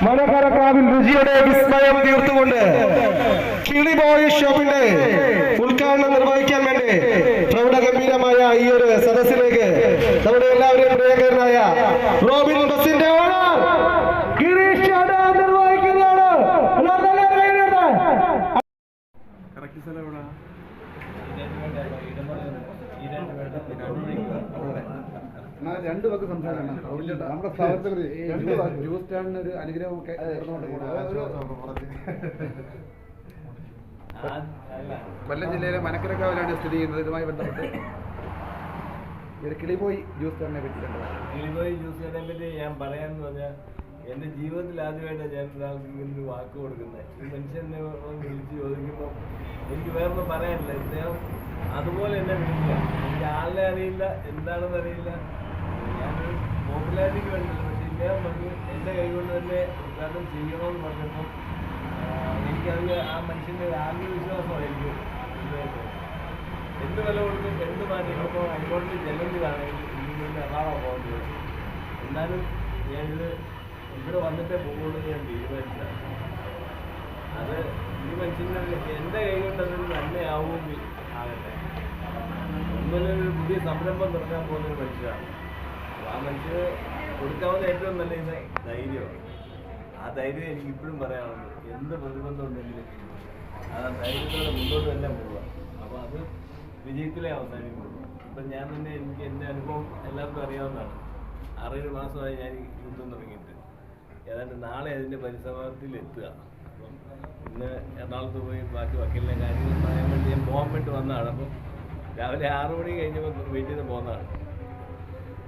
മനോഹരക്കാവിൽ രുചിയുടെ വിസ്മയം തീർത്തുകൊണ്ട് കിളിബോയ് ഷോപ്പിന്റെ ഉദ്ഘാടനം നിർവഹിക്കാൻ വേണ്ടി പ്രൗഢഗംഭീരമായ ഈ ഒരു സദസ്സിലേക്ക് നമ്മുടെ എല്ലാവരെയും പ്രിയങ്കരനായ റോബിൻ ബസിന്റെ ഓണർ ഗിരീഷ് നിർവഹിക്കുന്നതാണ്. രണ്ടു വാക്ക് സംസാരിക്കണം. നമ്മുടെ സ്ഥാപനത്തിൽ ജ്യൂസ് സ്റ്റാൻഡിന് ഒരു അനുഗ്രഹമൊക്കെ കൊല്ലം ജില്ലയിലെ മനക്കരക്കാവിലാണ് സ്ഥിതി ചെയ്യുന്നത്. ഇതുമായി ബന്ധപ്പെട്ട് ഒരു കിളിബോയ് ജ്യൂസ് സ്റ്റാൻഡിനെ പറ്റിയിട്ടുണ്ട്. കിളിബോയ് ജ്യൂസ് സ്റ്റാൻഡിനെ പറ്റി ഞാൻ പറയാന്ന് പറഞ്ഞാൽ എൻ്റെ ജീവിതത്തിൽ ആദ്യമായിട്ടാണ് ഞാൻ ഒരാൾക്ക് ഇങ്ങനൊരു വാക്ക് കൊടുക്കുന്നത്. ഈ മനുഷ്യനെ വിളിച്ച് ചോദിക്കുമ്പോൾ എനിക്ക് വേറൊന്നും പറയാനില്ല. ഇദ്ദേഹം അതുപോലെ എന്നെ വിളിക്കുക. എനിക്ക് ആളിനെ അറിയില്ല, എന്താണെന്ന് അറിയില്ല, ഞാനൊരു പോപ്പുലാരിറ്റിക്ക് വേണ്ടിയില്ല. പക്ഷേ ഇദ്ദേഹം പറഞ്ഞു എൻ്റെ കൈകൊണ്ട് തന്നെ ഉദ്ഘാടനം ചെയ്യണമെന്ന് പറഞ്ഞപ്പോൾ എനിക്കത് ആ മനുഷ്യൻ്റെ ഒരു ആത്മവിശ്വാസമായിരിക്കും. എന്ത് വില കൊടുത്തും എന്ത് മാറ്റി ഇപ്പോൾ അങ്ങോട്ട് ജലത്തിലാണെങ്കിൽ ഇതിന് എറണാകുളം പോകുന്നത്. എന്നാലും ഞാനിത് ഇവിടെ വന്നിട്ടേ പോകുള്ളൂ ഞാൻ തീരുമാനിച്ചതാണ്. അത് ഈ മനുഷ്യൻ്റെ എൻ്റെ കൈ കൊണ്ട് അതൊരു നന്മയാവുമെങ്കിൽ ആകട്ടെ. ഒന്നിനൊരു പുതിയ സംരംഭം തുടങ്ങാൻ പോകുന്നൊരു മനുഷ്യരാണ്. ആ മനുഷ്യന് കൊടുക്കാവുന്ന ഏറ്റവും നല്ല ഇത് ധൈര്യമാണ്. ആ ധൈര്യം എനിക്ക് ഇപ്പോഴും പറയാനുണ്ട്. എന്ത് പ്രതിബന്ധം ഉണ്ടെങ്കിലും ആ ധൈര്യത്തോടെ മുന്നോട്ട് തന്നെ പോവുക. അപ്പോൾ അത് വിജയത്തിലേ അവസാനിക്കുള്ളൂ. ഇപ്പം ഞാൻ തന്നെ എനിക്ക് എൻ്റെ അനുഭവം എല്ലാവർക്കും അറിയാവുന്നതാണ്. 6-7 മാസമായി ഞാൻ യുദ്ധം തുടങ്ങിയിട്ട്. ഏതാണ്ട് നാളെ അതിൻ്റെ പരിസമാപ്തിയിൽ എത്തുക. അപ്പം ഇന്ന് എറണാകുളത്ത് പോയി ബാക്കി വക്കീലിൻ്റെ കാര്യങ്ങൾ പറയാൻ വേണ്ടി ഞാൻ പോകാൻ വേണ്ടി വന്നതാണ്. അപ്പം രാവിലെ 6 മണി കഴിഞ്ഞപ്പോൾ വീട്ടിൽ നിന്ന് പോകുന്നതാണ്.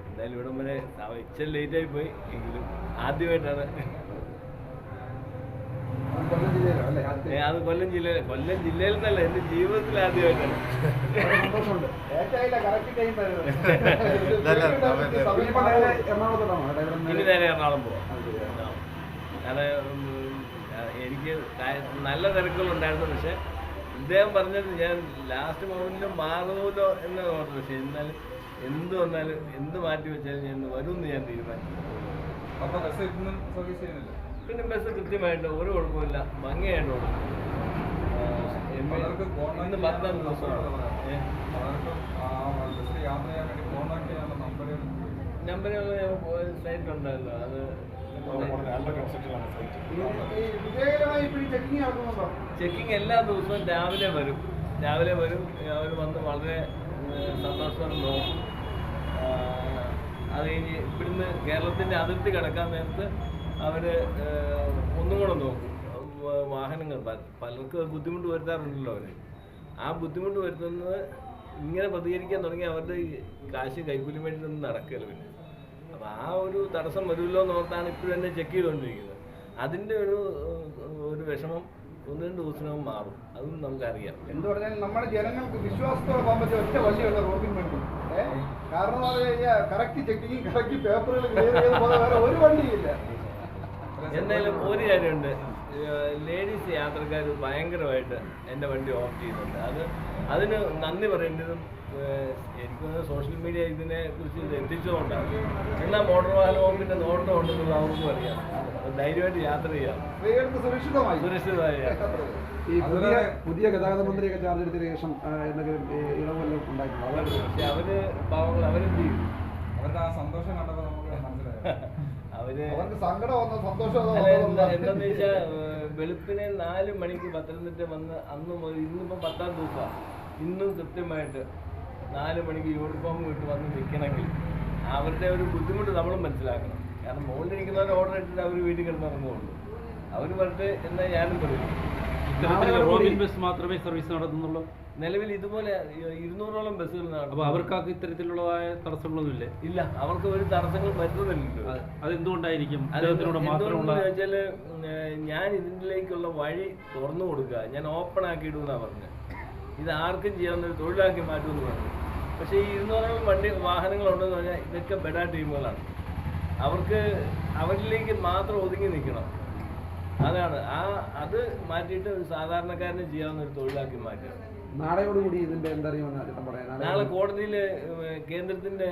എന്തായാലും ഇവിടം വരെ ഇച്ചിരി ലേറ്റായി പോയി എങ്കിലും ആദ്യമായിട്ടാണ്. അത് കൊല്ലം ജില്ലയിൽ നിന്നല്ല, എൻ്റെ ജീവിതത്തിൽ ആദ്യമായിട്ടാണ്. ഇനി നേരെ എറണാകുളം പോവാം. കാരണം എനിക്ക് നല്ല തിരക്കുകളുണ്ടായിരുന്നു. പക്ഷെ ഇദ്ദേഹം പറഞ്ഞത് ഞാൻ ലാസ്റ്റ് മൊമെന്റിൽ മാറുമല്ലോ എന്ന് ഓർത്തു. പക്ഷെ എന്നാലും എന്ത് വന്നാലും എന്ത് മാറ്റി വെച്ചാലും ഞാൻ വരുമെന്ന് ഞാൻ തീരുമാനിച്ചു. പിന്നെ ബസ് കൃത്യമായിട്ട് ഒരു കുഴപ്പമില്ല, ഭംഗിയായിട്ട് ഓടും. ഇന്ന് 10 ദിവസമാണ്. നമ്പറുകൾ സൈറ്റിലുണ്ടല്ലോ. അത് ചെക്കിങ് എല്ലാ ദിവസവും രാവിലെ വരും. അവർ വന്ന് വളരെ സന്തോഷത്തോടെ നോക്കും. അത് കഴിഞ്ഞ് ഇവിടുന്ന് കേരളത്തിൻ്റെ അതിർത്തി കടക്കാൻ നേരത്ത് അവർ ഒന്നും കൂടെ നോക്കും. വാഹനങ്ങൾ പലർക്കും ബുദ്ധിമുട്ട് വരുത്താറുണ്ടല്ലോ അവർ. ആ ബുദ്ധിമുട്ട് വരുത്തുന്നത് ഇങ്ങനെ പ്രതികരിക്കാൻ തുടങ്ങി അവരുടെ കാശ് കൈക്കൂലി വേണ്ടിയിട്ടൊന്നും നടക്കുകയില്ല. പിന്നെ അപ്പോൾ ആ ഒരു തടസ്സം വരുമല്ലോ എന്നോർത്താണ് ഇപ്പോഴും എന്നെ ചെക്ക് ചെയ്തുകൊണ്ടിരിക്കുന്നത്. അതിൻ്റെ ഒരു വിഷമം 1-2 ദിവസത്തിനകം മാറും. അതും നമുക്കറിയാം. എന്ത് പറഞ്ഞാലും നമ്മുടെ ജനങ്ങൾക്ക് വിശ്വാസത്തോടെ പോകാൻ പറ്റിയ ഒറ്റ വഴിയുള്ള റോബിൻ വണ്ടി. കാരണം എന്ന് പറഞ്ഞു കഴിഞ്ഞാൽ കറക്റ്റ് ചെക്കിങ്, കറക്റ്റ് പേപ്പറുകൾ ക്ലിയർ ചെയ്ത് പോലെ വേറെ ഒരു വണ്ടിയില്ല. എന്തായാലും ഒരു കാര്യമുണ്ട്, ലേഡീസ് യാത്രക്കാർ ഭയങ്കരമായിട്ട് എൻ്റെ വണ്ടി ഓഫ് ചെയ്യുന്നുണ്ട്. അതിന് നന്ദി പറയേണ്ടതും എനിക്ക് സോഷ്യൽ മീഡിയ ഇതിനെക്കുറിച്ച് എത്തിച്ചതുകൊണ്ടാണ്. എന്നാൽ മോട്ടോർ വാഹന വകുപ്പിൻ്റെ നോട്ടം ഉണ്ടെന്നുള്ള അവർക്കും അറിയാം. ധൈര്യമായിട്ട് യാത്ര ചെയ്യാം, സുരക്ഷിതമായി. ഈ പുതിയ ഗതാഗത മന്ത്രിയൊക്കെ ചാർജ് എടുത്തതിന് ശേഷം എന്തെങ്കിലും ഇളവെല്ലാം ഉണ്ടായിട്ടുണ്ട്. പക്ഷെ അവര് പാവങ്ങൾ അവരെന്ത് ചെയ്യും? അവരുടെ ആ സന്തോഷം കണ്ടപ്പോൾ നമുക്ക് എന്താന്ന് വെച്ചാൽ വെളുപ്പിനെ 4 മണിക്ക് പത്തനംതിട്ട വന്ന് അന്ന് മുതൽ ഇന്നിപ്പം 10-ാം ദിവസമാണ്. ഇന്നും കൃത്യമായിട്ട് 4 മണിക്ക് യൂണിഫോം ഇട്ട് വന്ന് നിൽക്കണമെങ്കിൽ അവരുടെ ഒരു ബുദ്ധിമുട്ട് നമ്മളും മനസ്സിലാക്കണം. കാരണം മുകളിലിരിക്കുന്നവരെ ഓർഡർ ഇട്ടിട്ട് അവർ വീട്ടിൽ കിടന്നിറങ്ങുള്ളൂ. അവർ പറഞ്ഞിട്ട് എന്നാൽ ഞാനും പറയും. റോബിൻ ബസ് മാത്രമേ സർവീസ് നടത്തുന്നുള്ളൂ. നിലവിൽ ഇതുപോലെ 200ഓളം ബസ്സുകൾ നടക്കും. അപ്പോൾ അവർക്ക് ഇത്തരത്തിലുള്ളതായ തടസ്സങ്ങളൊന്നുമില്ല? ഇല്ല, അവർക്ക് ഒരു തടസ്സങ്ങൾ വരുത്തുന്നില്ലല്ലോ. അതെന്തുകൊണ്ടായിരിക്കും? വെച്ചാൽ ഞാൻ ഇതിലേക്കുള്ള വഴി തുറന്നു കൊടുക്കുക, ഞാൻ ഓപ്പൺ ആക്കിയിടുമെന്നാണ് പറഞ്ഞത്. ഇത് ആർക്കും ചെയ്യാവുന്ന ഒരു തൊഴിലാക്കി മാറ്റുമെന്ന് പറഞ്ഞു. പക്ഷേ ഈ 200ഓളം വാഹനങ്ങളുണ്ടെന്ന് പറഞ്ഞാൽ ഇതൊക്കെ ബെഡാ ടീമുകളാണ്. അവർക്ക് അവരിലേക്ക് മാത്രം ഒതുങ്ങി നിൽക്കണം. അതാണ് അത് മാറ്റിയിട്ട് ഒരു സാധാരണക്കാരന് ചെയ്യാവുന്ന ഒരു തൊഴിലാക്കി മാറ്റുക. നാളെയോടുകൂടി ഇതിന്റെ നാളെ കോടതിയിൽ കേന്ദ്രത്തിന്റെ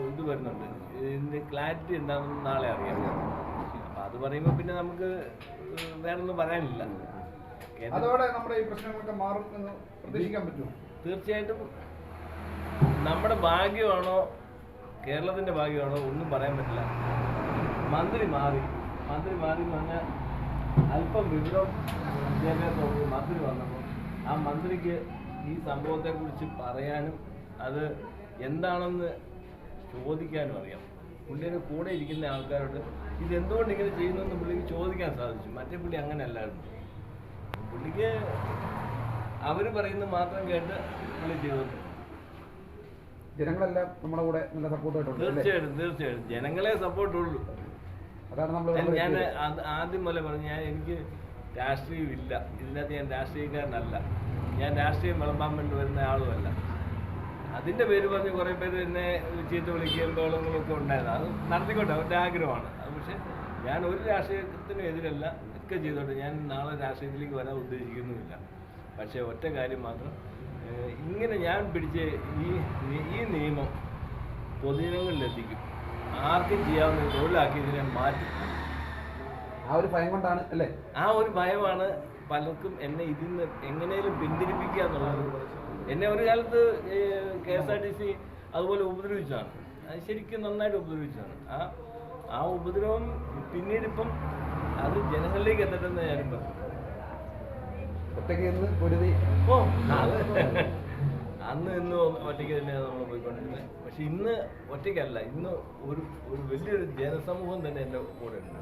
ഇത് വരുന്നുണ്ട്. ഇതിന്റെ ക്ലാരിറ്റി എന്താണെന്ന് നാളെ അറിയാം. അപ്പം അത് പറയുമ്പോൾ പിന്നെ നമുക്ക് വേറൊന്നും പറയാനില്ല. അതോടെ നമ്മുടെ ഈ പ്രശ്നങ്ങളൊക്കെ മാറും എന്ന് പ്രതീക്ഷിക്കാൻ പറ്റുമോ? തീർച്ചയായിട്ടും നമ്മുടെ ഭാഗ്യമാണോ കേരളത്തിൻ്റെ ഭാഗ്യമാണോ ഒന്നും പറയാൻ പറ്റില്ല. മന്ത്രി മാറി എന്ന് പറഞ്ഞാൽ അല്പം വിവരം വിദ്യാഭ്യാസമുള്ള മന്ത്രി വന്നപ്പോൾ ആ മന്ത്രിക്ക് ഈ സംഭവത്തെക്കുറിച്ച് പറയാനും അത് എന്താണെന്ന് ചോദിക്കാനും അറിയാം. പുള്ളിയുടെ കൂടെ ഇരിക്കുന്ന ആൾക്കാരോട് ഇതെന്തുകൊണ്ട് ഇങ്ങനെ ചെയ്യുന്നതെന്ന് പുള്ളിക്ക് ചോദിക്കാൻ സാധിച്ചു. മറ്റേ പുള്ളി അങ്ങനെയല്ലായിരുന്നു. പുള്ളിക്ക് അവർ പറയുന്നത് മാത്രം കേട്ട് പുള്ളി ചെയ്തു. ജനങ്ങളെല്ലാം നമ്മുടെ കൂടെ നല്ല സപ്പോർട്ടായിട്ടുണ്ട്. തീർച്ചയായിട്ടും ജനങ്ങളെ സപ്പോർട്ടുള്ളൂ. അതാണ് നമ്മൾ ഞാൻ ആദ്യം പോലെ പറഞ്ഞു, എനിക്ക് രാഷ്ട്രീയമില്ല, ഇതിനകത്ത് ഞാൻ രാഷ്ട്രീയക്കാരനല്ല, ഞാൻ രാഷ്ട്രീയം വിളമ്പാൻ വേണ്ടി വരുന്ന ആളുമല്ല. അതിൻ്റെ പേര് പറഞ്ഞ് കുറേ പേര് എന്നെ ചീത്ത വിളിക്കുകയും ബഹളങ്ങളൊക്കെ ഉണ്ടായിരുന്നു. അത് നടത്തിക്കോട്ടെ, അവരുടെ ആഗ്രഹമാണ് അത്. പക്ഷേ ഞാൻ ഒരു രാഷ്ട്രീയത്തിനും എതിരല്ല, ഒക്കെ ചെയ്തോട്ടെ. ഞാൻ നാളെ രാഷ്ട്രീയത്തിലേക്ക് വരാൻ ഉദ്ദേശിക്കുന്നുമില്ല. പക്ഷേ ഒറ്റ കാര്യം മാത്രം, ഇങ്ങനെ ഞാൻ പിടിച്ച ഈ നിയമം പൊതുജനങ്ങളിലെത്തിക്കും. ആർക്കും ചെയ്യാവുന്ന തൊഴിലാക്കി ഇതിനെ മാറ്റി. ആ ഒരു ഭയം കൊണ്ടാണ് അല്ലേ? ആ ഒരു ഭയമാണ് പലർക്കും എന്നെ ഇതിൽ നിന്ന് എങ്ങനെയും പിന്തിരിപ്പിക്കുക എന്നുള്ളത്. എന്നെ ഒരു കാലത്ത് KSRTC അതുപോലെ ഉപദ്രവിച്ചാണ്. അത് ശരിക്കും നന്നായിട്ട് ഉപദ്രവിച്ചാണ്. ആ ഉപദ്രവം പിന്നീടിപ്പം അത് ജനങ്ങളിലേക്ക് എത്തട്ടെന്ന് ഞാനും പറഞ്ഞു. ഒറ്റയ്ക്ക് ഇന്ന് പൊരുതി അന്ന് ഇന്ന് ഒറ്റയ്ക്ക് തന്നെയാണ് നമ്മൾ പോയിക്കൊണ്ടിരുന്നത്. പക്ഷെ ഇന്ന് ഒറ്റയ്ക്കല്ല, ഇന്ന് ഒരു വലിയൊരു ജനസമൂഹം തന്നെ എൻ്റെ കൂടെ ഉണ്ട്.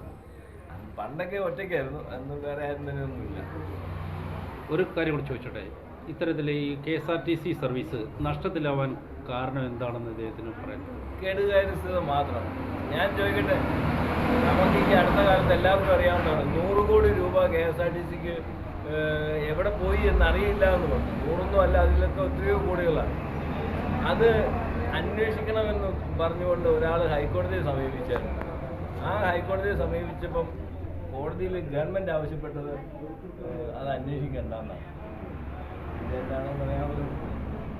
പണ്ടൊക്കെ ഒറ്റയ്ക്കായിരുന്നു, അന്ന് വേറെ ആരും തന്നെ ഒന്നുമില്ല. ഒരു കാര്യം കൂടി ചോദിച്ചോട്ടെ, ഇത്തരത്തിൽ ഈ KSRTC സർവീസ് നഷ്ടത്തിലാവാൻ കാരണം എന്താണെന്ന് ഇദ്ദേഹത്തിന് പറയാൻ? കേടുകാര്യസ്ഥത മാത്രം. ഞാൻ ചോദിക്കട്ടെ, നമുക്ക് ഈ അടുത്ത കാലത്ത് എല്ലാവർക്കും അറിയാവുന്നതാണ് 100 കോടി രൂപ KSRTCക്ക് എവിടെ പോയി എന്നറിയില്ല എന്ന് പറഞ്ഞു. 100ഒന്നും അല്ല, അതിലൊക്കെ ഒത്തിരിയോ കോടികളാണ്. അത് അന്വേഷിക്കണമെന്ന് പറഞ്ഞുകൊണ്ട് ഒരാൾ ഹൈക്കോടതിയെ സമീപിച്ചായിരുന്നു. ആ ഹൈക്കോടതിയെ സമീപിച്ചപ്പം കോടതിയിൽ ഗവൺമെൻറ് ആവശ്യപ്പെട്ടത് അത് അന്വേഷിക്കേണ്ടെന്നാണ്. ഇതെന്താണെന്ന് പറയാനുള്ളത്.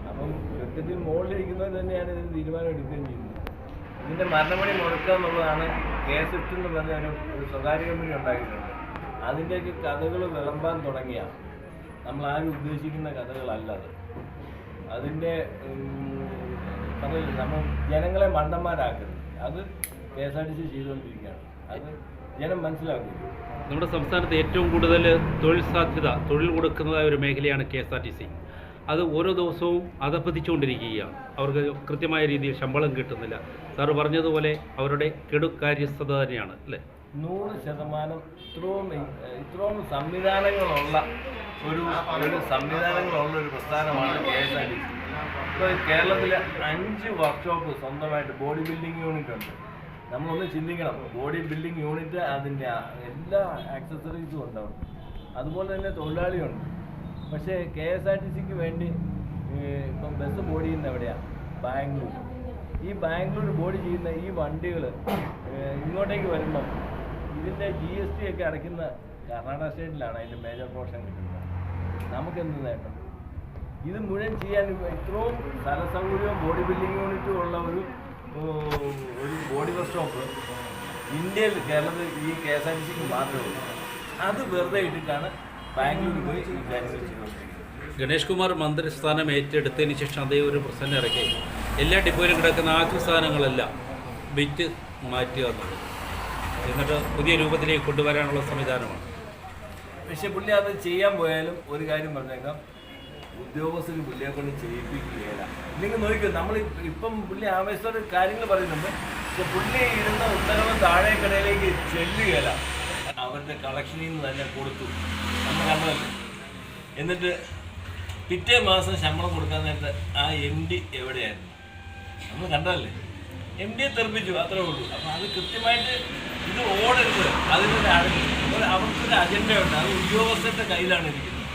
അപ്പം കൃത്യത്തിൽ മുകളിലിരിക്കുന്നവർ തന്നെയാണ് ഇതിന് തീരുമാനം എടുക്കുകയും ചെയ്യുന്നത്. ഇതിൻ്റെ മരണപടി മുടക്കുക എന്നുള്ളതാണ് KSIFT എന്ന് പറഞ്ഞ ഒരു സ്വകാര്യ കമ്പനി ഉണ്ടാക്കിയിട്ടുണ്ട്. അതിൻ്റെയൊക്കെ കഥകൾ വിളമ്പാൻ തുടങ്ങിയ നമ്മൾ ആരും ഉദ്ദേശിക്കുന്ന കഥകളല്ല അത്. അതിൻ്റെ നമ്മൾ ജനങ്ങളെ മണ്ടന്മാരാക്കരുത്. അത് KSRTC ചെയ്തുകൊണ്ടിരിക്കുകയാണ്. അത് ജനം മനസ്സിലാക്കുന്നു. നമ്മുടെ സംസ്ഥാനത്ത് ഏറ്റവും കൂടുതൽ തൊഴിൽ കൊടുക്കുന്നതായ ഒരു മേഖലയാണ് KSRTC. അത് ഓരോ ദിവസവും അധപ്പതിച്ചുകൊണ്ടിരിക്കുകയാണ്. അവർക്ക് കൃത്യമായ രീതിയിൽ ശമ്പളം കിട്ടുന്നില്ല. സാറ് പറഞ്ഞതുപോലെ അവരുടെ കെടുകാര്യസ്ഥത തന്നെയാണ് അല്ലേ? 100% ഇത്രയും സംവിധാനങ്ങളുള്ള ഒരു പ്രസ്ഥാനമാണ് KSRTC. ഇപ്പോൾ കേരളത്തിൽ 5 വർക്ക്ഷോപ്പ് സ്വന്തമായിട്ട് ബോഡി ബിൽഡിംഗ് യൂണിറ്റ് ഉണ്ട്. നമ്മളൊന്ന് ചിന്തിക്കണം, ബോഡി ബിൽഡിംഗ് യൂണിറ്റ് അതിൻ്റെ എല്ലാ ആക്സസറീസും ഉണ്ടാവും. അതുപോലെ തന്നെ തൊഴിലാളിയുണ്ട്. പക്ഷേ KSRTCക്ക് വേണ്ടി ഇപ്പം ബസ് ബോഡി ചെയ്യുന്ന എവിടെയാണ്? ബാംഗ്ലൂർ. ഈ ബാംഗ്ലൂർ ബോഡി ചെയ്യുന്ന ഈ വണ്ടികൾ ഇങ്ങോട്ടേക്ക് വരുമ്പം ഇതിൻ്റെ GST ഒക്കെ അടയ്ക്കുന്ന കർണാടക സ്റ്റേറ്റിലാണ് അതിൻ്റെ മേജർ പോർഷൻ കിട്ടുന്നത്. നമുക്കെന്ത് നേട്ടം? ഇത് മുഴുവൻ ചെയ്യാൻ ഇത്രയും സ്ഥലസൗകര്യവും ബോഡി ബിൽഡിംഗ് യൂണിറ്റും ഉള്ള ഒരു ബോഡി വർക്ക്ഷോപ്പ് ഇന്ത്യയിൽ കേരളത്തിൽ ഈ KSRTCക്ക് മാത്രമേ ഉള്ളൂ. അത് വെറുതെ ഇട്ടിട്ടാണ് ബാംഗ്ലൂരിൽ പോയി ഈ കാര്യങ്ങൾ ചെയ്തുകൊണ്ടിരിക്കുന്നത്. ഗണേഷ് കുമാർ മന്ത്രിസ്ഥാനം ഏറ്റെടുത്തതിന് ശേഷം അതേ ഒരു പ്രശ്നം ഇറക്കി എല്ലാ ഡിപ്പോയിലും കിടക്കുന്ന ആദ്യ സാധനങ്ങളെല്ലാം വിറ്റ് മാറ്റുക എന്നുള്ളത്, എന്നിട്ട് പുതിയ രൂപത്തിലേക്ക് കൊണ്ടുവരാനുള്ള സംവിധാനമാണ്. പക്ഷെ പുള്ളി അത് ചെയ്യാൻ പോയാലും ഒരു കാര്യം പറഞ്ഞേക്കാം, ഉദ്യോഗസ്ഥർ പുള്ളിയെ കൊണ്ട് ചെയ്യിപ്പിക്കുകയില്ല. ഇല്ലെങ്കിൽ നോക്കിയോ, നമ്മൾ ഇപ്പം പുള്ളി ആവേശത്തോടെ കാര്യങ്ങൾ പറയുന്നുണ്ട്. പക്ഷെ പുള്ളി ഇരുന്ന ഉത്തരവ് താഴേക്കടയിലേക്ക് ചെല്ലുകയില്ല. അവരുടെ കളക്ഷനിൽ നിന്ന് തന്നെ കൊടുത്തു, നമ്മൾ കണ്ടതല്ലേ. എന്നിട്ട് പിറ്റേ മാസം ശമ്പളം കൊടുക്കാൻ നേരത്തെ ആ MD എവിടെയായിരുന്നു നമ്മൾ കണ്ടതല്ലേ. MDയെ തെറിപ്പിച്ചു, അത്രേ ഉള്ളൂ. അപ്പം അത് കൃത്യമായിട്ട് ഇത് ഓടരുത്. അവർക്കൊരു അജണ്ടയുണ്ട്. അത് ഉദ്യോഗസ്ഥരുടെ കയ്യിലാണ് ഇരിക്കുന്നത്.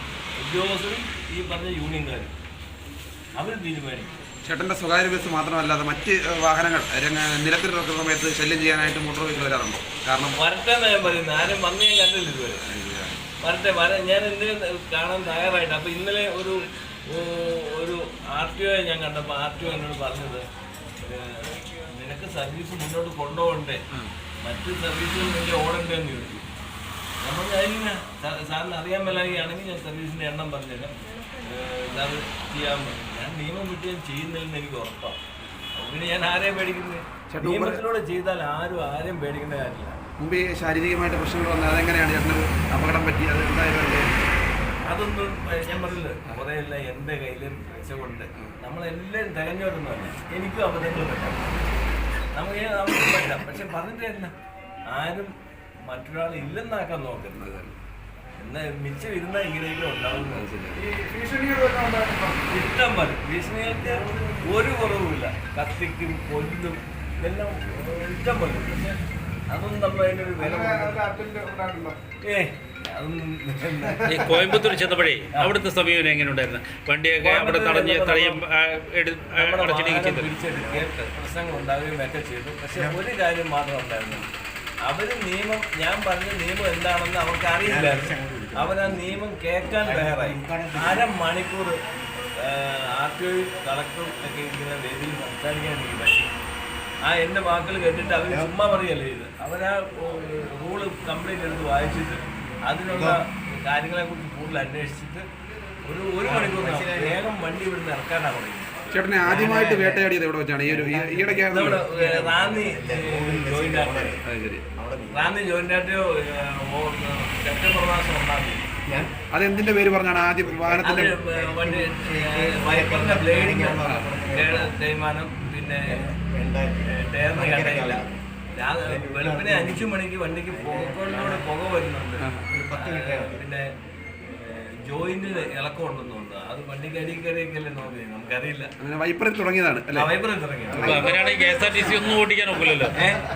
ഉദ്യോഗസ്ഥരും ഈ പറഞ്ഞ യൂണിയൻകാരും അവർ തീരുമാനിക്കും. ചേട്ടൻ്റെ സ്വകാര്യ ബസ് മാത്രമല്ലാതെ മറ്റ് വാഹനങ്ങൾ നിരത്തിൽ നിൽക്കുന്ന സമയത്ത് ശല്യം ചെയ്യാനായിട്ട് മോട്ടോർ വെഹിക്കിൾ വരാറുണ്ടോ? കാരണം വരട്ടെന്ന് ഞാൻ പറയുന്നത്, ആരും വന്ന് ഞാൻ കണ്ടില്ല ഇതുവരെ. വരട്ടെ ഞാൻ എന്തിനും കാണാൻ തയ്യാറായിട്ട്. അപ്പോൾ ഇന്നലെ ഒരു RTO ഞാൻ കണ്ടപ്പോൾ RTO എന്നോട് പറഞ്ഞത്, നിനക്ക് സർവീസ് മുന്നോട്ട് കൊണ്ടുപോകണ്ടേ, മറ്റ് സർവീസുകൾ വേണ്ടി ഓടണ്ടെന്ന് ചോദിച്ചു. നമ്മൾ കഴിഞ്ഞ സാറിന് അറിയാൻ മേലാണെങ്കിൽ ഞാൻ സർവീസിൻ്റെ എണ്ണം പറഞ്ഞുതരാം, സാറ് ചെയ്യാൻ പറ്റും. ഞാൻ നിയമം വിട്ട് ഞാൻ ചെയ്യുന്നില്ലെന്ന് എനിക്ക് ഉറപ്പാണ്. പിന്നെ ഞാൻ ആരെയും പേടിക്കുന്നത്? നിയമത്തിലൂടെ ചെയ്താൽ ആരെയും പേടിക്കേണ്ട കാര്യമില്ല. മുമ്പ് ഈ ശാരീരികമായിട്ട് പ്രശ്നങ്ങൾ വന്നത് അതെങ്ങനെയാണ് ചേട്ടനൊരു അപകടം പറ്റി? അത് എന്തായാലും അതൊന്നും ഞാൻ പറഞ്ഞില്ല, കുറേയല്ല എൻ്റെ കയ്യിലും രക്ഷകൊണ്ട് നമ്മളെല്ലാം തികഞ്ഞവരൊന്നുമല്ല. എനിക്കും അബദ്ധങ്ങൾ പറ്റാം, നമുക്ക് പറ്റാം. പക്ഷെ പറഞ്ഞിട്ട് തന്നെ ആരും മറ്റൊരാൾ ഇല്ലെന്നാക്കാൻ നോക്കരുത്. എന്നാൽ മിച്ചം ഇരുന്നാൽ ഇങ്ങനെയൊക്കെ ഉണ്ടാവുന്നത്. ഇഷ്ടം പോലെ ഭീഷണികൾക്ക് ഒരു കുറവുമില്ല, കത്തിക്കും കൊല്ലും എല്ലാം ഇഷ്ടം പോലെ. പക്ഷെ അതൊന്നും നമ്മൾ അതിൻ്റെ ഒരു വില ഈ കോയമ്പത്തൂർ ചെന്നപ്പോഴേ അവിടുത്തെ സമീപനം എങ്ങനെ ഉണ്ടായിരുന്നു? വണ്ടിയൊക്കെ അവിടെ തടയും പിടിച്ചെടുക്കുകയും പ്രശ്നങ്ങൾ ഉണ്ടാവുകയും ഒക്കെ ചെയ്തു. പക്ഷെ ഒരു കാര്യം മാത്രം ഉണ്ടായിരുന്നു, അവര് നിയമം, ഞാൻ പറഞ്ഞ നിയമം എന്താണെന്ന് അവർക്ക് അറിയില്ലായിരുന്നു. അവരാ നിയമം കേൾക്കാൻ തയ്യാറായി. അരമണിക്കൂർ RTO കളക്ടറും ഒക്കെ ഇങ്ങനെ വേദിയിൽ സംസാരിക്കാൻ എനിക്ക് പറ്റി. എൻ്റെ വാക്കുകൾ കേട്ടിട്ട് അവർ ചുമ്മാ പറയല്ലേ ഇത്, അവരാ റൂള് കംപ്ലീറ്റ് എടുത്ത് വായിച്ചിട്ട് അതിനുള്ള കാര്യങ്ങളെക്കുറിച്ച് കൂടുതൽ അന്വേഷിച്ചിട്ട് ഒരു മണിക്കൂർ വേഗം വണ്ടി ഇവിടുന്ന് ഇറക്കാനാണ് പറയുന്നത്. ചേട്ടനെ ആദ്യമായിട്ട് വേട്ടയാടിയത് എവിടെ വെച്ചാണ്? റാന്നി ജോയിന്റ് ആർട്ടിഒ സെപ്റ്റംബർ മാസം 1-ാം തീയതി. അതെന്തിന്റെ പേര് പറഞ്ഞാണ് ആദ്യം വാഹനത്തിന്റെ? വണ്ടി വൈപ്പറിന്റെ ബ്ലേഡിങ് തേയ്മാനം, പിന്നെ ടയറിന് കണ്ടയില്ല. വെളുപ്പിനെ 5 മണിക്ക് വണ്ടിക്ക് പുകയിലൂടെ പുക വരുന്നുണ്ട്. പിന്നെ ജോയിന്റിന് ഇളക്കം ഉണ്ടെന്ന് തോന്നുന്നു. അത് വണ്ടിക്ക് അടിക്കറിയൊക്കെയല്ലേ നോക്കി, നമുക്കറിയില്ല. വൈപ്പറിൽ തുടങ്ങിയതാണ്. വൈപ്പറിൽ തുടങ്ങി. അങ്ങനെയാണെങ്കിൽ KSRTC ഒന്നും ഓടിക്കാൻ ഒക്കില്ലല്ലോ.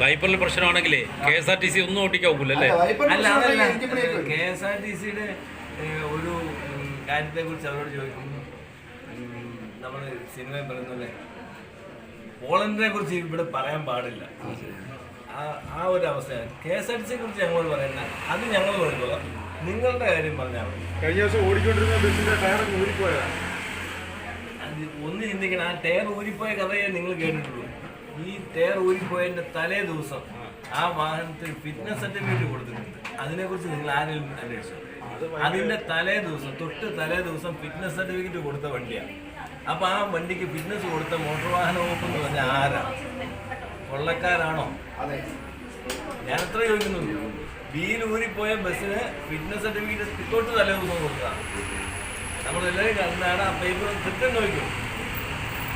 വൈപ്പറിൽ പ്രശ്നമാണെങ്കിലേ KSRTC ഒന്നും ഓടിക്കാൻ ഒക്കില്ലല്ലേ? അല്ല, അതല്ല, KSRTCയുടെ ഒരു കാര്യത്തെ കുറിച്ച് അവരോട് ചോദിക്കുന്നു. നമ്മൾ സിനിമയിൽ പറയുന്നല്ലേ, പോളണ്ടിനെ കുറിച്ച് ഇവിടെ പറയാൻ പാടില്ല. ആ ഒരു അവസ്ഥയാണ്. KSRTCയെ കുറിച്ച് ഞങ്ങളോട് പറയുന്ന അത് ഞങ്ങൾ നോക്കിക്കോളാം, നിങ്ങളുടെ കാര്യം പറഞ്ഞാൽ മതി. കഴിഞ്ഞ ദിവസം ഓടിക്കൊണ്ടിരുന്ന ബസ്സിന്റെ ടയർ ഊരിപ്പോയതാണ്. അത് ഒന്ന് ചിന്തിക്കണം, ആ ടയർ ഊരിപ്പോയ കഥയെ നിങ്ങൾ കേട്ടിട്ടുള്ളൂ. ഈ ടയർ ഊരിപ്പോയതിൻ്റെ തലേ ദിവസം ആ വാഹനത്തിന് ഫിറ്റ്നസ് സർട്ടിഫിക്കറ്റ് കൊടുത്തിട്ടുണ്ട്. അതിനെക്കുറിച്ച് നിങ്ങൾ ആരെങ്കിലും അന്വേഷിച്ചു? അതിൻ്റെ തലേ ദിവസം ഫിറ്റ്നസ് സർട്ടിഫിക്കറ്റ് കൊടുത്ത വണ്ടിയാണ്. അപ്പോൾ ആ വണ്ടിക്ക് ഫിറ്റ്നസ് കൊടുത്ത മോട്ടോർ വാഹന വകുപ്പ് എന്ന് പറഞ്ഞാൽ ആരാണ്? കൊള്ളക്കാരാണോ? ഞാൻ എത്ര ചോദിക്കുന്നുണ്ട്. വീൽ ഊരിപ്പോയ ബസ്സിന് ഫിറ്റ്നസ് സർട്ടിഫിക്കറ്റ് തൊട്ട് തലേ ദിവസം കൊടുത്തതാണ്. നമ്മളെല്ലാവരും കണ്ടാണ് ആ പേപ്പർ കൃത്യം നോക്കും.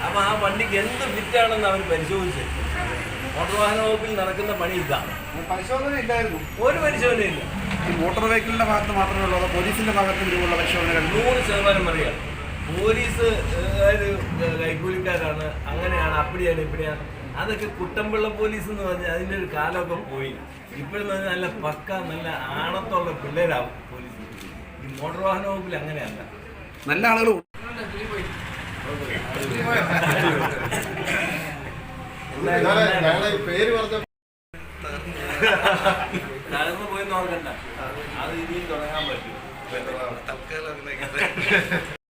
അപ്പോൾ ആ വണ്ടിക്ക് എന്ത് ഫിറ്റാണെന്ന് അവർ പരിശോധിച്ച്, മോട്ടോർ വാഹന വകുപ്പിൽ നടക്കുന്ന പണി ഇതാണ്. പരിശോധന ഇല്ലായിരുന്നു, ഒരു പരിശോധനയില്ല. ഈ മോട്ടോർ വെഹിക്കിളിന്റെ ഭാഗത്ത് മാത്രമേ ഉള്ളൂ, പോലീസിന്റെ ഭാഗത്ത് ഇതുപോലുള്ള പരിശോധനകൾ 100% പറയാം. പോലീസ് കൈക്കൂലിക്കാരാണ്, അങ്ങനെയാണ്, അപ്പടിയാണ്, ഇപ്പടിയാണ്. അതൊക്കെ കുട്ടമ്പിള്ള പോലീസ് എന്ന് പറഞ്ഞാൽ അതിൻ്റെ ഒരു കാലമൊക്കെ പോയി. ഇപ്പോഴെന്ന് പറഞ്ഞാൽ നല്ല പക്ക നല്ല ആണത്തുള്ള പിള്ളേരാവും പോലീസ്. ഈ മോട്ടോർ വാഹന വകുപ്പിൽ അങ്ങനെയല്ല. നല്ല ആളുകളും പേര് പറഞ്ഞ നടന്നു പോയി നോക്കണ്ട, അത് ഇനിയും തുടങ്ങാൻ പറ്റും.